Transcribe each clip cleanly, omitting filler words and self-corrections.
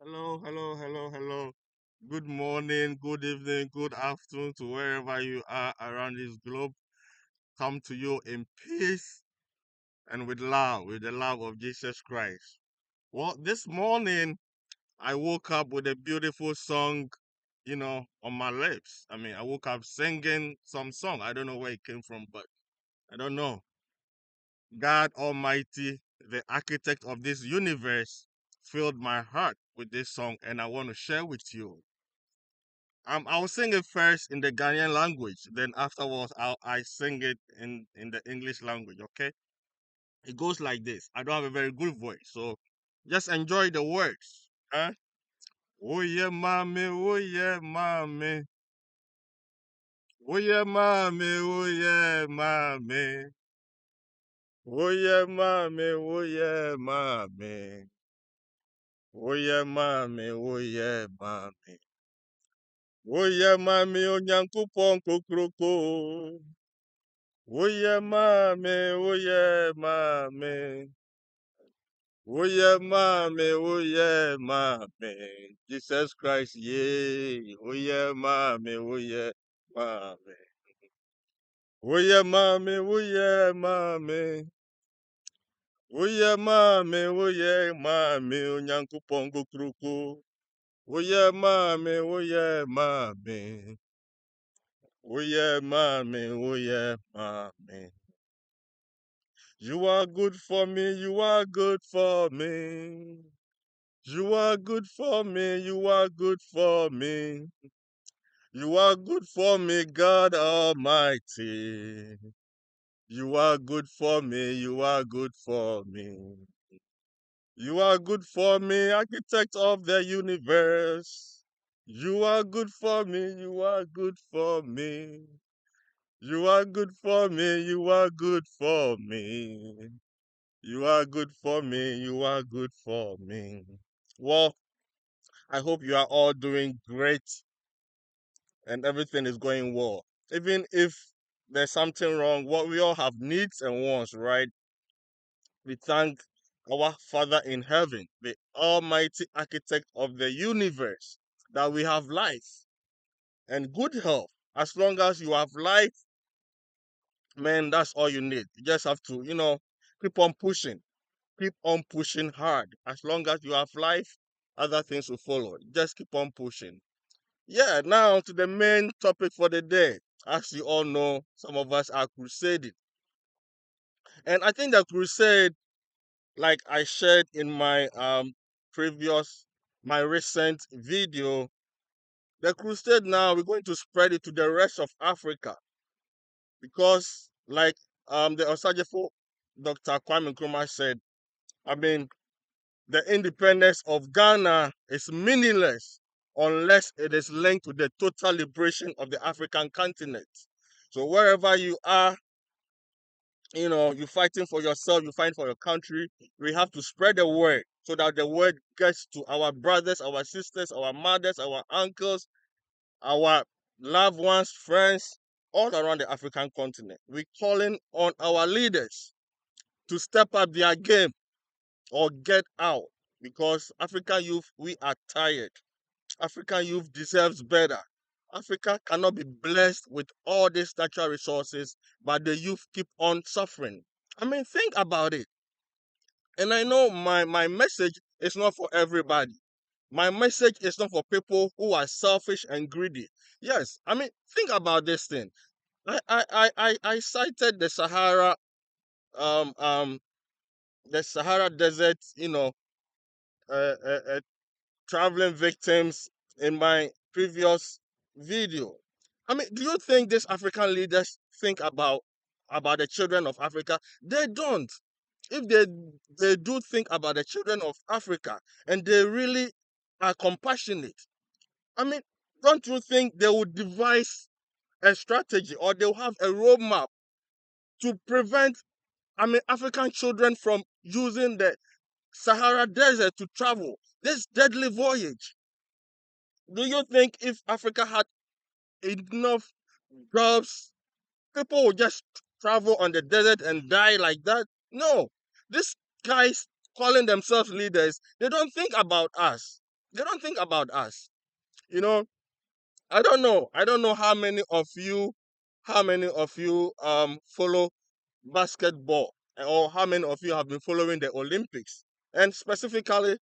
Hello, hello, hello, hello. Good morning, good evening, good afternoon to wherever you are around this globe. Come to you in peace and with the love of Jesus Christ. Well, this morning I woke up with a beautiful song, on my lips. I woke up singing some song. I don't know where it came from, but I don't know. God Almighty, the architect of this universe, filled my heart with this song, and I want to share with you. I'll sing it first in the Ghanaian language. Then afterwards, I sing it in the English language. Okay, it goes like this. I don't have a very good voice, so just enjoy the words. Huh? Oh yeah, mommy. Oh yeah, mommy. Oh yeah, mommy. Oh yeah, mommy. Oh yeah, mommy. Oh yeah, mommy. Oh yeah, mommy. Oh yeah, mommy. Oh yeah, mommy. Oh nyankupon kokroko. Oh yeah, mommy, oh yeah, mommy. Oh yeah, mommy, oh yeah, mommy. Jesus Christ, yeah. Oh yeah, mommy, oh yeah, mommy. Oh yeah, mommy, oh yeah, mommy. Oh yeah, mommy, oh yeah, mommy. Onyanku pongo kruku. Oh yeah, mommy, oh yeah, mommy. Oh yeah, mommy, oh yeah, mommy. You are good for me, you are good for me. You are good for me, you are good for me. You are good for me, God Almighty. You are good for me, you are good for me. You are good for me, architect of the universe. You are good for me, you are good for me. You are good for me, you are good for me. You are good for me. You are good for me. Well, I hope you are all doing great and everything is going well. Even if there's something wrong, what we all have needs and wants, right? We thank our Father in heaven, the Almighty Architect of the universe, that we have life and good health. As long as you have life, man, that's all you need. You just have to, keep on pushing. Keep on pushing hard. As long as you have life, other things will follow. Just keep on pushing. Yeah, now to the main topic for the day. As you all know, some of us are crusading. And I think the crusade, like I shared in my my recent video, the crusade now we're going to spread it to the rest of Africa because like the Osajefo Dr. Kwame Nkrumah said, I mean, the independence of Ghana is meaningless unless it is linked to the total liberation of the African continent. So wherever you are, you're fighting for yourself, you fight for your country, we have to spread the word so that the word gets to our brothers, our sisters, our mothers, our uncles, our loved ones, friends, all around the African continent. We're calling on our leaders to step up their game or get out because African youth, we are tired. African youth deserves better. Africa cannot be blessed with all these natural resources, but the youth keep on suffering. I mean, think about it. And I know my message is not for everybody. My message is not for people who are selfish and greedy. Yes, I mean, think about this thing. I cited um, um, the Sahara Desert, uh, uh, uh, traveling victims in my previous video. I mean, do you think these African leaders think about the children of Africa? They don't. If they do think about the children of Africa and they really are compassionate, I mean, don't you think they would devise a strategy or they'll have a roadmap to prevent, African children from using the Sahara Desert to travel this deadly voyage? Do you think if Africa had enough jobs, people would just travel on the desert and die like that? No. These guys calling themselves leaders, they don't think about us. They don't think about us. You know, I don't know. I don't know how many of you follow basketball, or how many of you have been following the Olympics, and specifically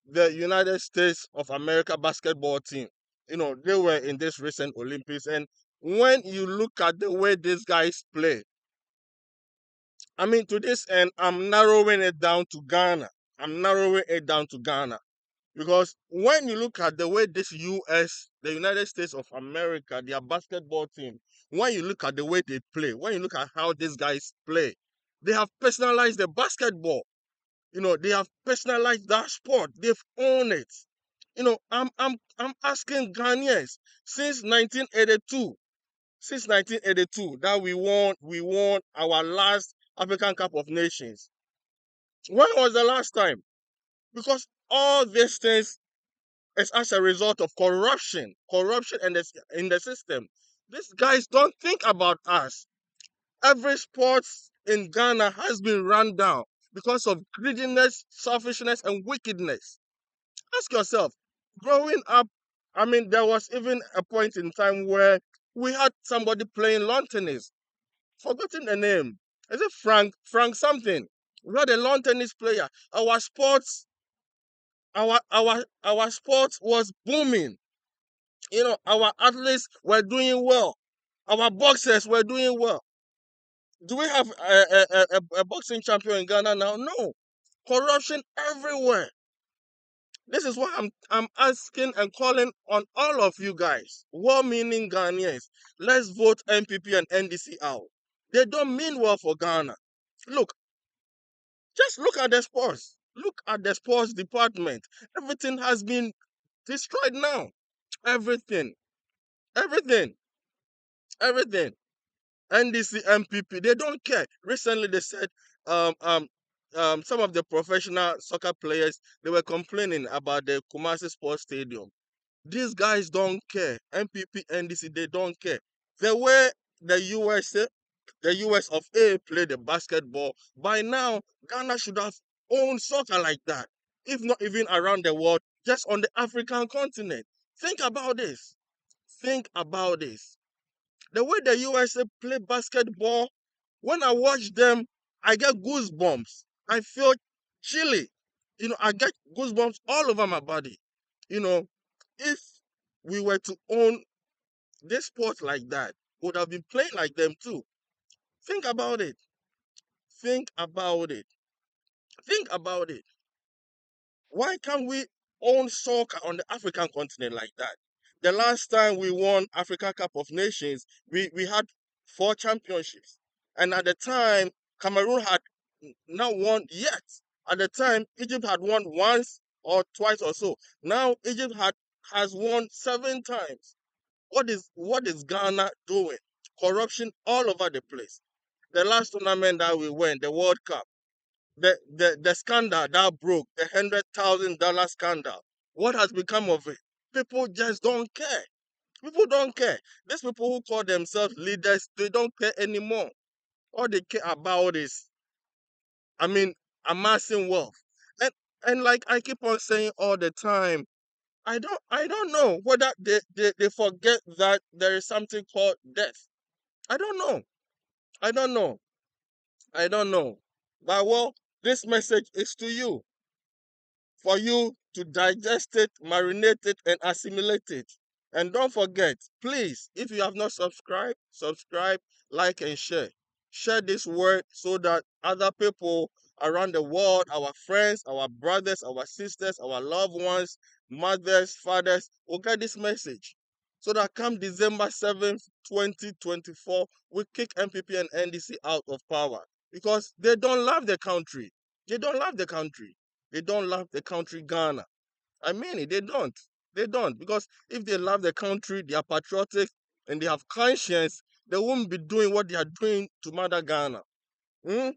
the United States of America basketball team. You know, they were in this recent Olympics, and when you look at the way these guys play, I mean, to this end, I'm narrowing it down to Ghana. I'm narrowing it down to Ghana. Because when you look at the way this US, the United States of America, their basketball team, when you look at the way they play, when you look at how these guys play, they have personalized the basketball. You know, they have personalized that sport. They've owned it. You know, I'm asking Ghanaians since 1982, that we won our last African Cup of Nations. When was the last time? Because all these things is as a result of corruption in the system. These guys don't think about us. Every sport in Ghana has been run down because of greediness, selfishness, and wickedness. Ask yourself, growing up, I mean, there was even a point in time where we had somebody playing lawn tennis. Forgotten the name. Is it Frank? Frank something. We had a lawn tennis player. Our sports was booming. You know, our athletes were doing well. Our boxers were doing well. Do we have a boxing champion in Ghana now? No. Corruption everywhere. This is what I'm asking and calling on all of you guys, well-meaning Ghanaians. Let's vote MPP and NDC out. They don't mean well for Ghana. Look, just look at the sports. Look at the sports department. Everything has been destroyed now. Everything, everything, everything. NDC, MPP, they don't care. Recently, they said um, um, some of the professional soccer players, they were complaining about the Kumasi Sports Stadium. These guys don't care. MPP, NDC, they don't care. The way the US of A play the basketball, by now, Ghana should have owned soccer like that. If not even around the world, just on the African continent. Think about this. Think about this. The way the USA play basketball, when I watch them, I get goosebumps. I feel chilly. You know, I get goosebumps all over my body. You know, if we were to own this sport like that, we would have been playing like them too. Think about it. Think about it. Think about it. Why can't we own soccer on the African continent like that? The last time we won Africa Cup of Nations, we had 4 championships. And at the time, Cameroon had not won yet. At the time, Egypt had won once or twice or so. Now Egypt has won 7 times. What is Ghana doing? Corruption all over the place. The last tournament that we went, the World Cup, the scandal that broke, the $100,000 scandal. What has become of it? People just don't care. People don't care. These people who call themselves leaders, they don't care anymore. All they care about is, I mean, amassing wealth. And and like I keep on saying all the time, I don't know whether they forget that there is something called death. I don't know. I don't know. I don't know. But well, this message is to you, for you to digest it, marinate it, and assimilate it. And don't forget, please, if you have not subscribed, subscribe, like, and share. Share this word so that other people around the world, our friends, our brothers, our sisters, our loved ones, mothers, fathers, will get this message. So that come December 7th, 2024, we kick MPP and NDC out of power. Because they don't love the country. They don't love the country. They don't love the country Ghana. I mean it, they don't. They don't. Because if they love the country, they are patriotic, and they have conscience, they won't be doing what they are doing to mother Ghana. Hmm?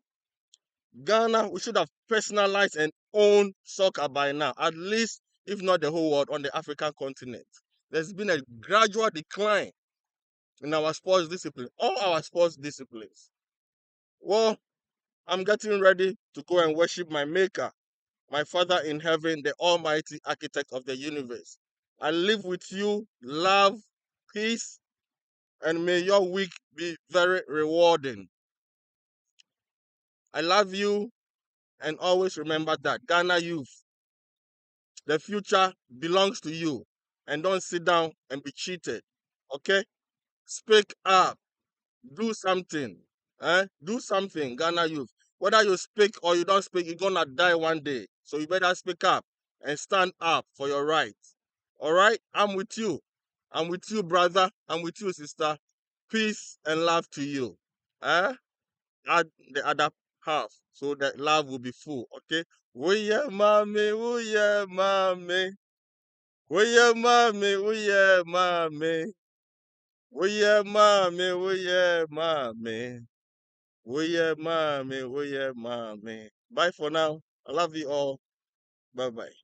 Ghana, we should have personalized and owned soccer by now, at least, if not the whole world, on the African continent. There's been a gradual decline in our sports discipline, all our sports disciplines. Well, I'm getting ready to go and worship my maker. my Father in heaven, the Almighty Architect of the universe. I live with you, love, peace, and may your week be very rewarding. I love you, and always remember that Ghana youth, the future belongs to you, and don't sit down and be cheated. Okay? Speak up. Do something. Do something, Ghana youth. Whether you speak or you don't speak, you're gonna die one day. So you better speak up and stand up for your rights. All right? I'm with you. I'm with you, brother. I'm with you, sister. Peace and love to you. Add the other half so that love will be full. Okay? Woye mami, woye mami. Woye mami, woye mami. Woye mami, woye mami. Woye mami, woye mami. Bye for now. I love you all. Bye bye.